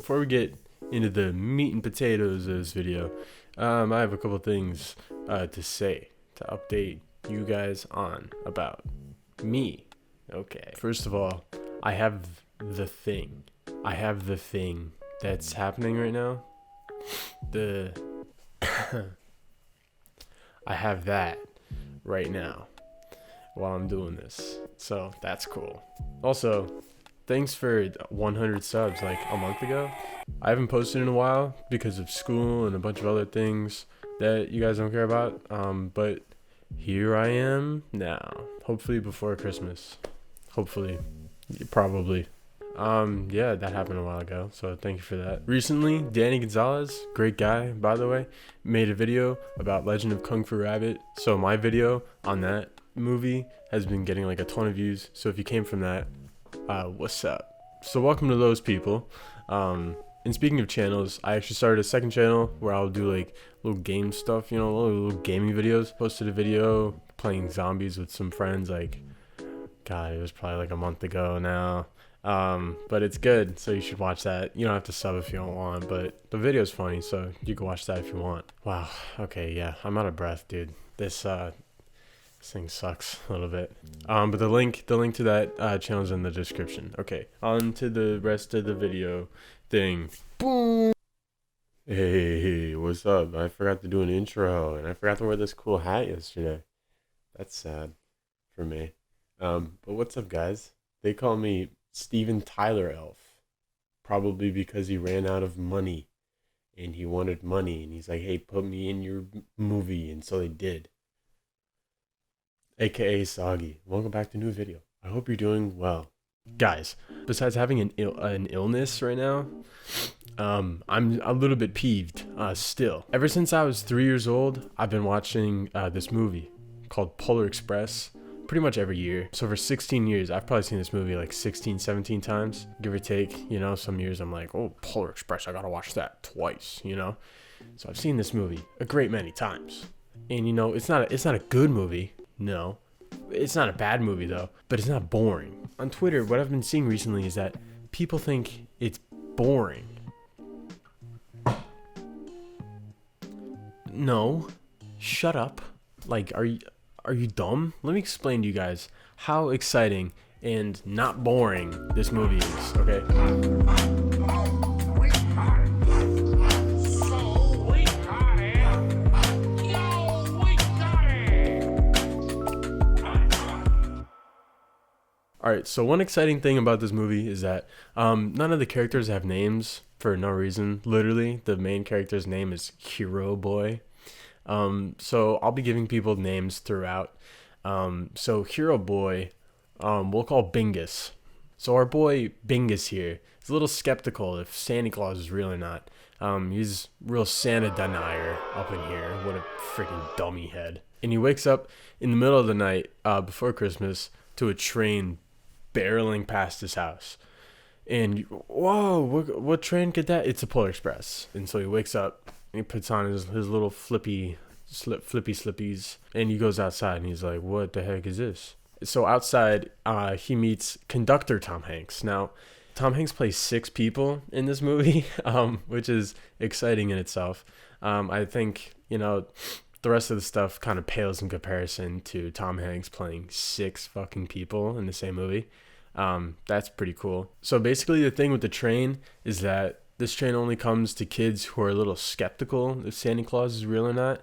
before we get into the meat and potatoes of this video, I have a couple things to say, to update you guys on about me. Okay. First of all, I have the thing. I have the thing that's happening right now. I have that right now while I'm doing this. So that's cool. Also, thanks for 100 subs like a month ago. I haven't posted in a while because of school and a bunch of other things that you guys don't care about. But here I am now. Hopefully before Christmas. Hopefully. Probably. Yeah, that happened a while ago, so thank you for that. Recently, Danny Gonzalez, great guy, by the way, made a video about Legend of Kung Fu Rabbit. So my video on that movie has been getting like a ton of views. So if you came from that, what's up? So welcome to those people. And speaking of channels, I actually started a second channel where I'll do like little game stuff, you know, little gaming videos. Posted a video playing zombies with some friends, like, God, it was probably like a month ago now. But it's good, so you should watch that. You don't have to sub if you don't want, but the video's funny, so you can watch that if you want. Wow. Okay, yeah, I'm out of breath, dude. This thing sucks a little bit. But the link to that channel is in the description. Okay, on to the rest of the video thing. Boom. Hey, what's up? I forgot to do an intro, and I forgot to wear this cool hat yesterday. That's sad for me. But what's up, guys? They call me Steven Tyler Elf, probably because he ran out of money and he wanted money, and he's like, hey, put me in your movie, and so they did. AKA Soggy. Welcome back to a new video. I hope you're doing well. Guys, besides having an illness right now, I'm a little bit peeved still. Ever since I was 3 years old, I've been watching this movie called Polar Express pretty much every year. So for 16 years, I've probably seen this movie like 16, 17 times, give or take. You know, some years I'm like, oh, Polar Express, I gotta watch that twice, you know? So I've seen this movie a great many times. And you know, it's not a good movie, no. It's not a bad movie though, but it's not boring. On Twitter, what I've been seeing recently is that people think it's boring. No, shut up. Like, are you dumb? Let me explain to you guys how exciting and not boring this movie is, okay? Alright, so one exciting thing about this movie is that none of the characters have names for no reason. Literally, the main character's name is Hero Boy. So I'll be giving people names throughout. So Hero Boy, we'll call Bingus. So our boy Bingus here is a little skeptical if Santa Claus is real or not. He's real Santa denier up in here. What a freaking dummy head. And he wakes up in the middle of the night, before Christmas, to a train barreling past his house. And whoa, what train could that? It's a Polar Express. And so he wakes up and he puts on his little flippy slippies, and he goes outside and he's like, what the heck is this? So outside, he meets conductor Tom Hanks. Now, Tom Hanks plays 6 people in this movie, which is exciting in itself. I think, you know, the rest of the stuff kind of pales in comparison to Tom Hanks playing 6 fucking people in the same movie. That's pretty cool. So basically the thing with the train is that this train only comes to kids who are a little skeptical if Santa Claus is real or not.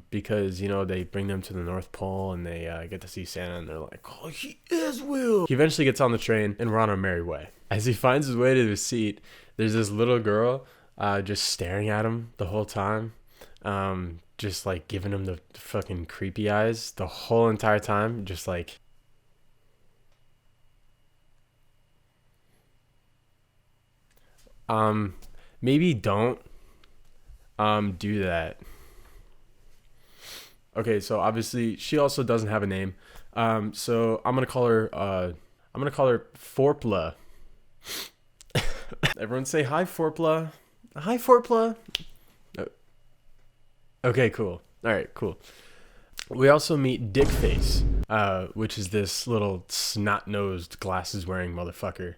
Because, you know, they bring them to the North Pole and they get to see Santa and they're like, oh, he is real. He eventually gets on the train and we're on our merry way. As he finds his way to his seat, there's this little girl just staring at him the whole time. Just like giving him the fucking creepy eyes the whole entire time. Just like, maybe don't do that. Okay, so obviously she also doesn't have a name. So I'm gonna call her Forpla. Everyone say hi, Forpla. Hi, Forpla. Okay, cool. All right, cool. We also meet Dickface, which is this little snot-nosed, glasses-wearing motherfucker.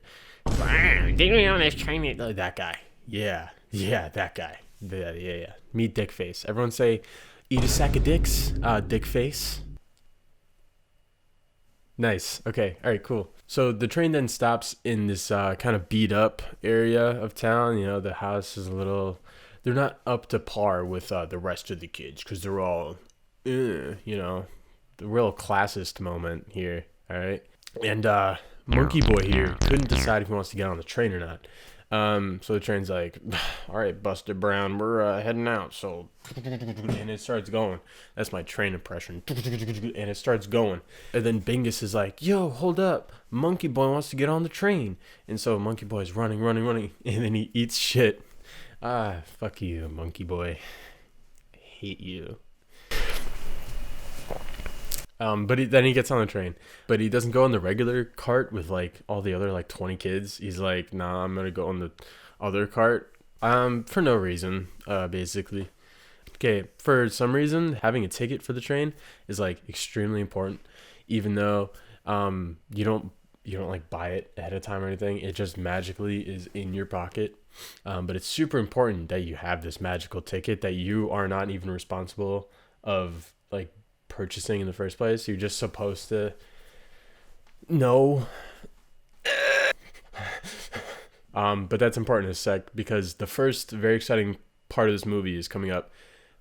Did we on this train? That guy. Yeah, that guy. Yeah. Meet Dick Face. Everyone say, eat a sack of dicks. Dick Face. Nice. Okay. All right. Cool. So the train then stops in this kind of beat up area of town. You know, the house is a little. They're not up to par with the rest of the kids because they're all, you know, the real classist moment here. All right. And Monkey Boy here couldn't decide if he wants to get on the train or not. So the train's like, all right, Buster Brown, we're heading out. So, and it starts going. That's my train impression. And it starts going. And then Bingus is like, yo, hold up. Monkey Boy wants to get on the train. And so Monkey Boy's running. And then he eats shit. Fuck you, Monkey Boy. I hate you. Then he gets on the train, but he doesn't go on the regular cart with like all the other like 20 kids. He's like, nah, I'm gonna go on the other cart. For no reason, basically. Okay, for some reason, having a ticket for the train is like extremely important, even though you don't like buy it ahead of time or anything. It just magically is in your pocket. But it's super important that you have this magical ticket that you are not even responsible of like purchasing in the first place. You're just supposed to know. But that's important in a sec because the first very exciting part of this movie is coming up,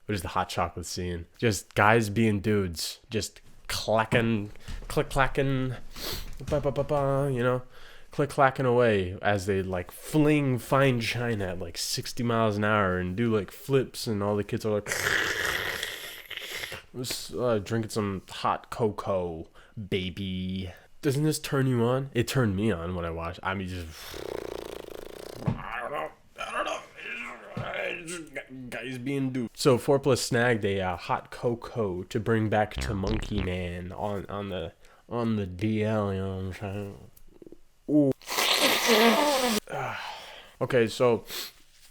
which is the hot chocolate scene. Just guys being dudes, just clacking, click-clacking, you know, click-clacking away as they like fling fine china at like 60 miles an hour and do like flips, and all the kids are like drinking some hot cocoa, baby. Doesn't this turn you on? It turned me on when I watched. I mean, just I don't know. Guys being dude. So 4+ snagged a hot cocoa to bring back to Monkey Man on the DL. You know what I'm saying? Ooh. Okay, so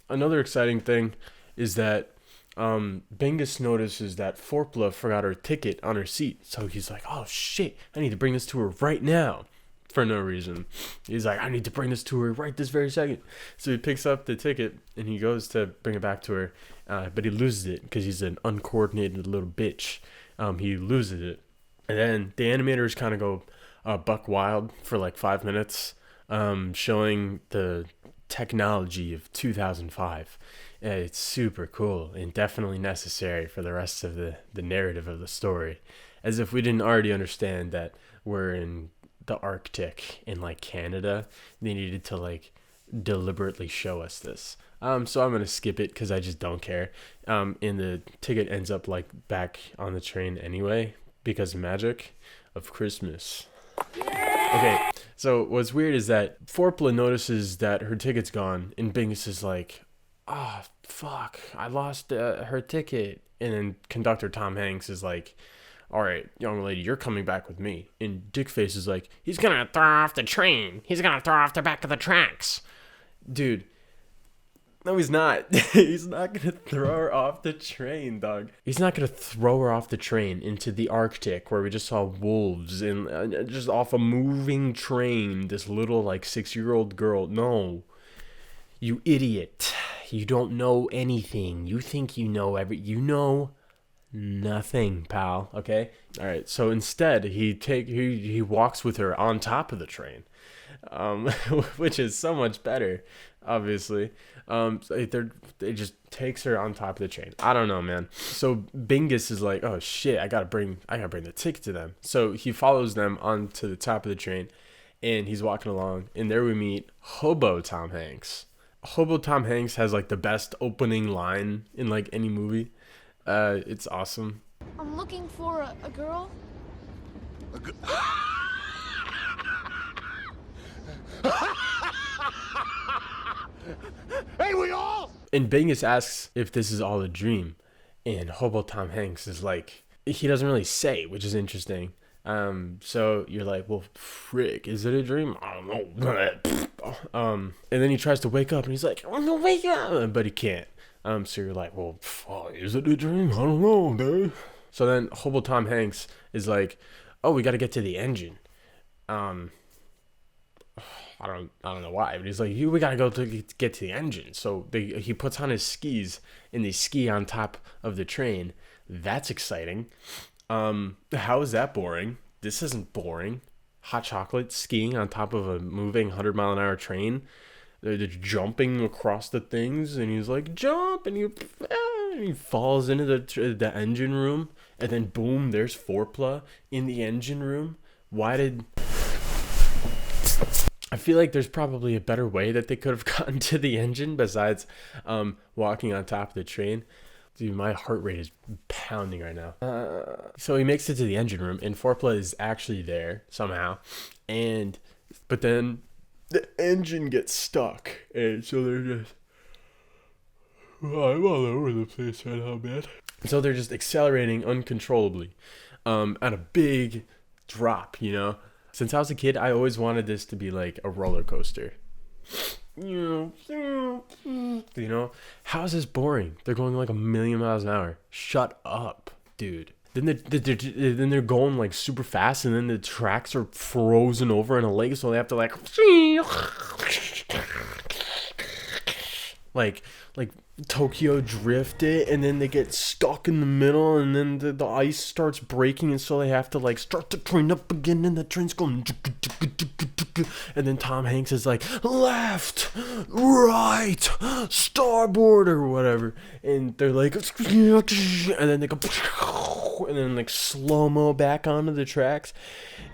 another exciting thing is that Bingus notices that Forpla forgot her ticket on her seat. So he's like, oh shit, I need to bring this to her right now. For no reason. He's like, I need to bring this to her right this very second. So he picks up the ticket and he goes to bring it back to her. But he loses it because he's an uncoordinated little bitch. He loses it. And then the animators kind of go buck wild for like 5 minutes, showing the technology of 2005. It's super cool and definitely necessary for the rest of the narrative of the story. As if we didn't already understand that we're in the Arctic in like Canada. They needed to like deliberately show us this. So I'm gonna skip it because I just don't care. And the ticket ends up like back on the train anyway because of magic of Christmas. Okay, so what's weird is that Forpla notices that her ticket's gone, and Bingus is like, "Ah, oh, fuck, I lost her ticket." And then conductor Tom Hanks is like, all right, young lady, you're coming back with me. And Dickface is like, he's gonna throw her off the train. He's gonna throw her off the back of the tracks. Dude, no, he's not. He's not gonna throw her off the train, dog. He's not gonna throw her off the train into the Arctic where we just saw wolves and just off a moving train, this little like 6-year-old girl. No, you idiot. You don't know anything. You think you know you know nothing, pal. Okay. All right. So instead, he walks with her on top of the train, which is so much better, obviously. So they just takes her on top of the train. I don't know, man. So Bingus is like, oh shit, I gotta bring the ticket to them. So he follows them onto the top of the train, and he's walking along, and there we meet Hobo Tom Hanks. Hobo Tom Hanks has like the best opening line in like any movie. It's awesome. I'm looking for a girl. Hey, we all! And Bingus asks if this is all a dream. And Hobo Tom Hanks is like, he doesn't really say, which is interesting. So you're like, well, frick, is it a dream? I don't know. And then he tries to wake up and he's like, I'm gonna wake up, but he can't. So you're like, well, is it a dream? I don't know, dude. So then Hobo Tom Hanks is like, oh, we got to get to the engine. I don't know why, but he's like, we gotta go to get to the engine. So he puts on his skis and they ski on top of the train. That's exciting. How is that boring? This isn't boring. Hot chocolate skiing on top of a moving 100-mile-an-hour train. They're jumping across the things, and he's like, jump, and he falls into the engine room, and then boom, there's foreplay in the engine room. I feel like there's probably a better way that they could have gotten to the engine besides walking on top of the train. Dude, my heart rate is pounding right now. So he makes it to the engine room, and foreplay is actually there somehow, but then the engine gets stuck, and so they're just, I'm all over the place right now, man. So they're just accelerating uncontrollably, at a big drop, Since I was a kid, I always wanted this to be like a roller coaster. How is this boring? They're going like 1,000,000 miles an hour. Shut up, dude. Then they're going like super fast, and then the tracks are frozen over in a lake, so they have to like Tokyo drift it, and then they get stuck in the middle, and then the ice starts breaking, and so they have to like start the train up again, and the train's going, and then Tom Hanks is like, left, right, starboard, or whatever, and they're like, and then they go, and then like slow-mo back onto the tracks,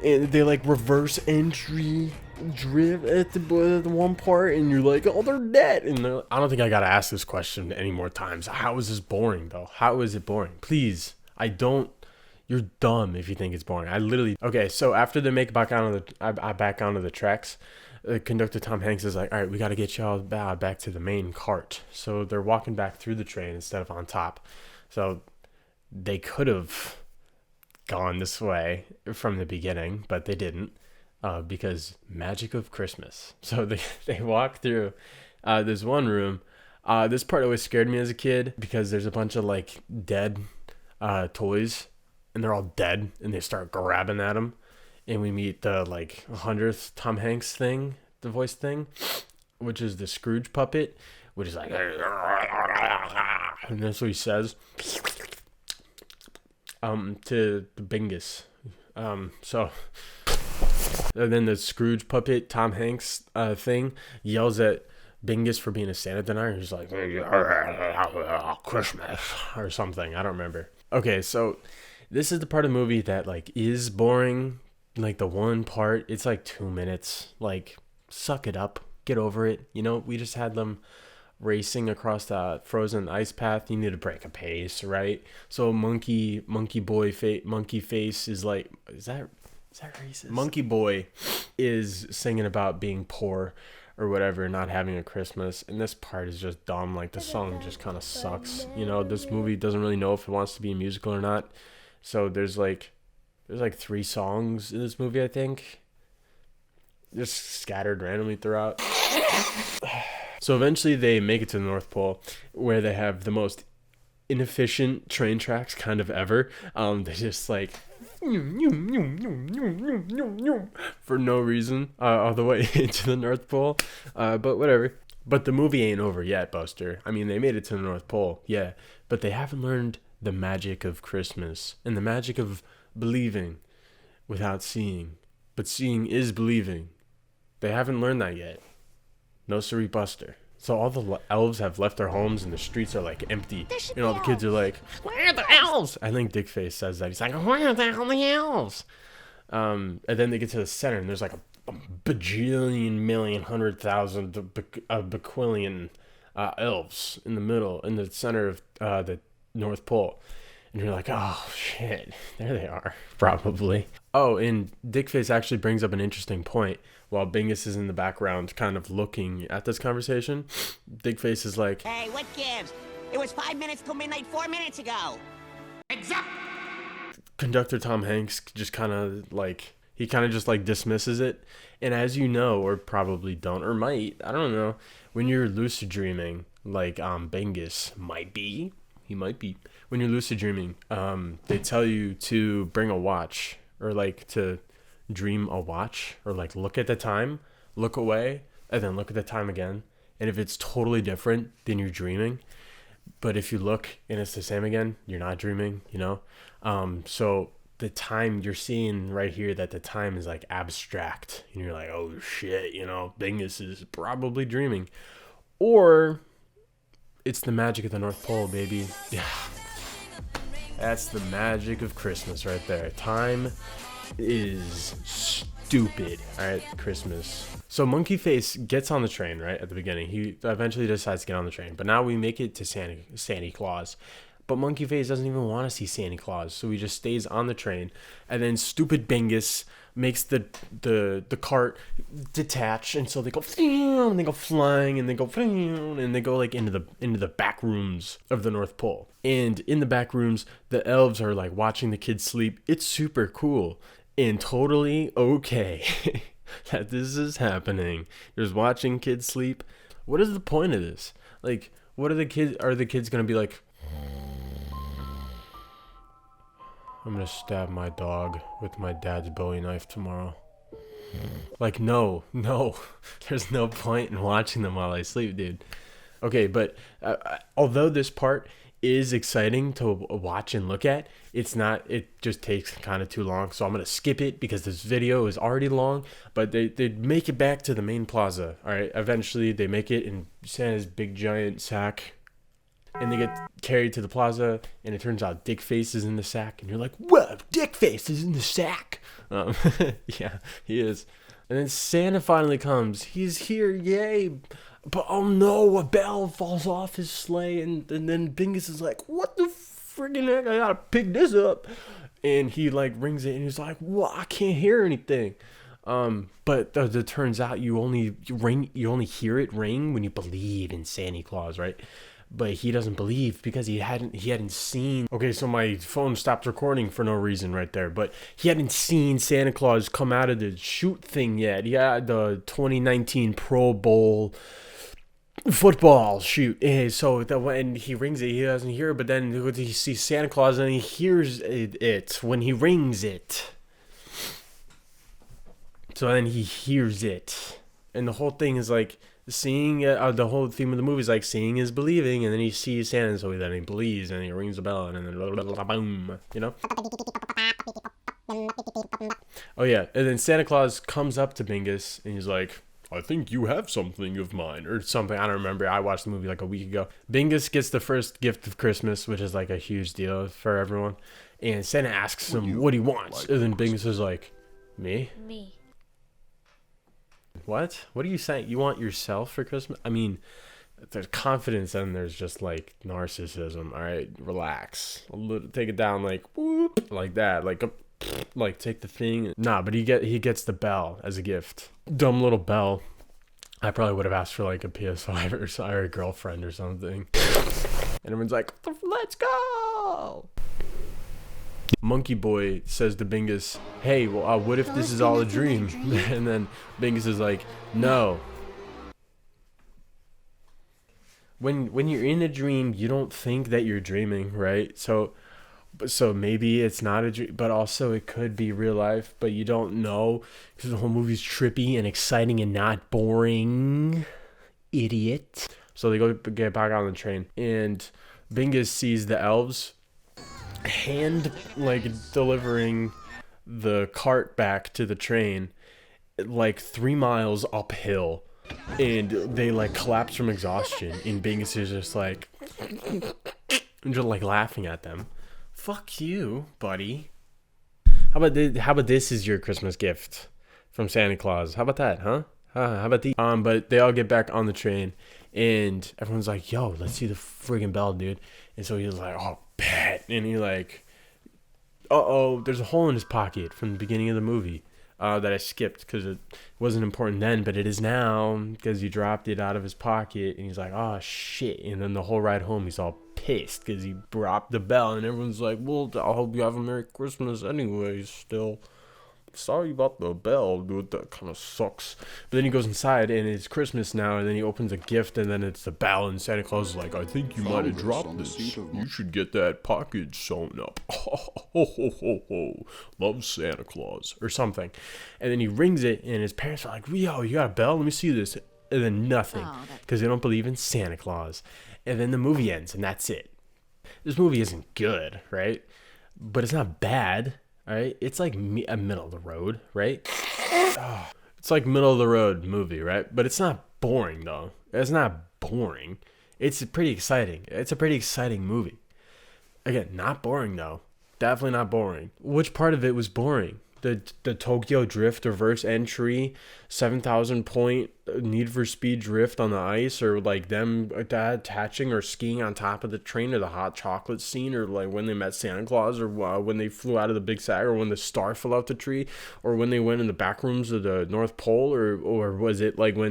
and they like reverse entry drift at the one part, and you're like, oh, they're dead, and I don't think I gotta ask this question any more times. How is this boring though? How is it boring? Please, you're dumb if you think it's boring. Okay, so after they make back onto the tracks, the conductor Tom Hanks is like, all right, we got to get y'all back to the main cart. So they're walking back through the train instead of on top. So they could have gone this way from the beginning, but they didn't, because magic of Christmas. So they walk through this one room. This part always scared me as a kid because there's a bunch of like dead toys, and they're all dead, and they start grabbing at them, and we meet the like 100th Tom Hanks thing, the voice thing, which is the Scrooge puppet, which is like, and that's what he says to the Bingus. So and then the Scrooge puppet Tom Hanks thing yells at Bingus for being a Santa denier. He's like, Christmas or something. I don't remember. Okay, so this is the part of the movie that like is boring. Like the one part, it's like 2 minutes. Like, suck it up, get over it. We just had them racing across the frozen ice path. You need to break a pace, right? So monkey face is like, is that racist? Monkey boy is singing about being poor or whatever, not having a Christmas, and this part is just dumb. Like the song just kind of sucks. This movie doesn't really know if it wants to be a musical or not. So there's like 3 songs in this movie, I think, just scattered randomly throughout. So eventually they make it to the North Pole, where they have the most inefficient train tracks kind of ever. They just like for no reason all the way into the North Pole, but whatever. But the movie ain't over yet, Buster. I mean, they made it to the North Pole, yeah, but they haven't learned the magic of Christmas and the magic of believing without seeing. But seeing is believing. They haven't learned that yet. No siree, Buster. So all the elves have left their homes, and the streets are like empty. And all the kids are like, where are the elves? I think Dickface says that. He's like, where are the elves? And then they get to the center, and there's like a bajillion, million, 100,000, bequillion elves in the middle, in the center of the North Pole. And you're like, oh, shit, there they are, probably. Oh, and Dickface actually brings up an interesting point. While Bingus is in the background kind of looking at this conversation, Dickface is like, hey, what gives? It was 5 minutes till midnight 4 minutes ago. Exact. Conductor Tom Hanks just kind of like, he kind of just like dismisses it. And as you know, or probably don't, or might, I don't know, when you're lucid dreaming, like Bingus might be, he might be. When you're lucid dreaming, they tell you to bring a watch, or like to dream a watch, or like look at the time look away, and then look at the time again. And if it's totally different, then you're dreaming. But if you look and it's the same again, you're not dreaming, you know? So the time you're seeing right here, that the time is like abstract. And you're like, oh shit, you know, Bingus is probably dreaming. Or it's the magic of the North Pole, baby. Yeah. That's the magic of Christmas right there. Time is stupid. All right, Christmas. So Monkey Face gets on the train right at the beginning. He eventually decides to get on the train, but now we make it to Santa Claus. But Monkey Face doesn't even want to see Santa Claus, so he just stays on the train. And then stupid Bingus makes the cart detach, and so they go and they go flying, and they go and they go like into the back rooms of the North Pole. And in the back rooms, the elves are like watching the kids sleep. It's super cool and totally okay that this is happening. You're just watching kids sleep. What is the point of this? Like, what are the kids? Are the kids gonna be like, I'm gonna stab my dog with my dad's Bowie knife tomorrow? Like, no. There's no point in watching them while I sleep, dude. Okay, but although this part is exciting to watch and look at, it's not. It just takes kind of too long, so I'm gonna skip it because this video is already long. But they make it back to the main plaza. All right, eventually they make it in Santa's big giant sack. And they get carried to the plaza, and it turns out Dickface is in the sack, and you're like, whoa, Dickface is in the sack. Yeah, he is. And then Santa finally comes. He's here, yay. But oh no, a bell falls off his sleigh, and then Bingus is like, what the friggin' heck, I gotta pick this up. And he like rings it, and he's like, what, I can't hear anything. But it turns out you only hear it ring when you believe in Santa Claus, right? But he doesn't believe because he hadn't seen. Okay, so my phone stopped recording for no reason right there. But he hadn't seen Santa Claus come out of the shoot thing yet. He had the 2019 Pro Bowl football shoot. And so when he rings it, he doesn't hear it. But then he sees Santa Claus and he hears it when he rings it. So then he hears it, and the whole thing is like, seeing the whole theme of the movie is like seeing is believing, and then he sees Santa, so then he believes, and he rings the bell, and then blah, blah, blah, boom, you know. Oh yeah, and then Santa Claus comes up to Bingus, and he's like, I think you have something of mine, or something. I don't remember. I watched the movie like a week ago. Bingus gets the first gift of Christmas, which is like a huge deal for everyone, and Santa asks him what he wants, and then Bingus is like, me. What are you saying? You want yourself for Christmas? I mean, there's confidence and there's just like narcissism. All right, relax. Take it down, like whoop, like that, like take the thing. Nah, but he gets the bell as a gift. Dumb little bell. I probably would have asked for like a PS5 or a girlfriend or something. And everyone's like, let's go. Monkey Boy says to Bingus, hey, well, what if this is all a dream? And then Bingus is like, no. When you're in a dream, you don't think that you're dreaming, right? So maybe it's not a dream, but also it could be real life, but you don't know because the whole movie's trippy and exciting and not boring. Idiot. So they go get back on the train, and Bingus sees the elves delivering the cart back to the train like 3 miles uphill, and they like collapse from exhaustion, and Bingus is just like laughing at them. Fuck you, buddy. How about this is your Christmas gift from Santa Claus? How about that, huh? How about the but they all get back on the train, and everyone's like, yo, let's see the friggin' bell, dude. And so he's like, oh, bet. And he like, there's a hole in his pocket from the beginning of the movie that I skipped because it wasn't important then, but it is now because he dropped it out of his pocket. And he's like, oh, shit. And then the whole ride home, he's all pissed because he dropped the bell. And everyone's like, well, I hope you have a Merry Christmas anyways still. sorry about the bell, dude. That kind of sucks. But then he goes inside, and it's Christmas now, and then he opens a gift, and then it's the bell, and Santa Claus is like, I think you might have dropped this. You should get that package sewn up. Ho, ho, ho, ho. Love Santa Claus. Or something. And then he rings it, and his parents are like, yo, you got a bell? Let me see this. And then nothing. Because they don't believe in Santa Claus. And then the movie ends, and that's it. This movie isn't good, right? But it's not bad. All right, it's like a middle of the road, right? Oh, it's like middle of the road movie, right? But it's not boring though. It's not boring. It's pretty exciting. It's a pretty exciting movie. Again, not boring though. Definitely not boring. Which part of it was boring? The Tokyo Drift reverse entry, 7,000 point Need for Speed drift on the ice, or like them attaching or skiing on top of the train, or the hot chocolate scene, or like when they met Santa Claus, or when they flew out of the Big Sag, or when the star fell out the tree, or when they went in the back rooms of the North Pole, or was it like when...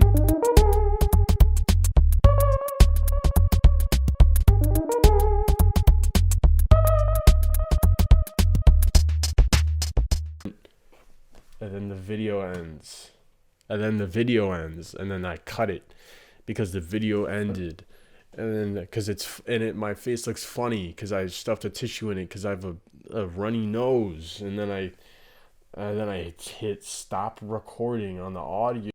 And then the video ends. And then I cut it because the video ended. And then my face looks funny because I stuffed a tissue in it because I have a runny nose. And then I hit stop recording on the audio.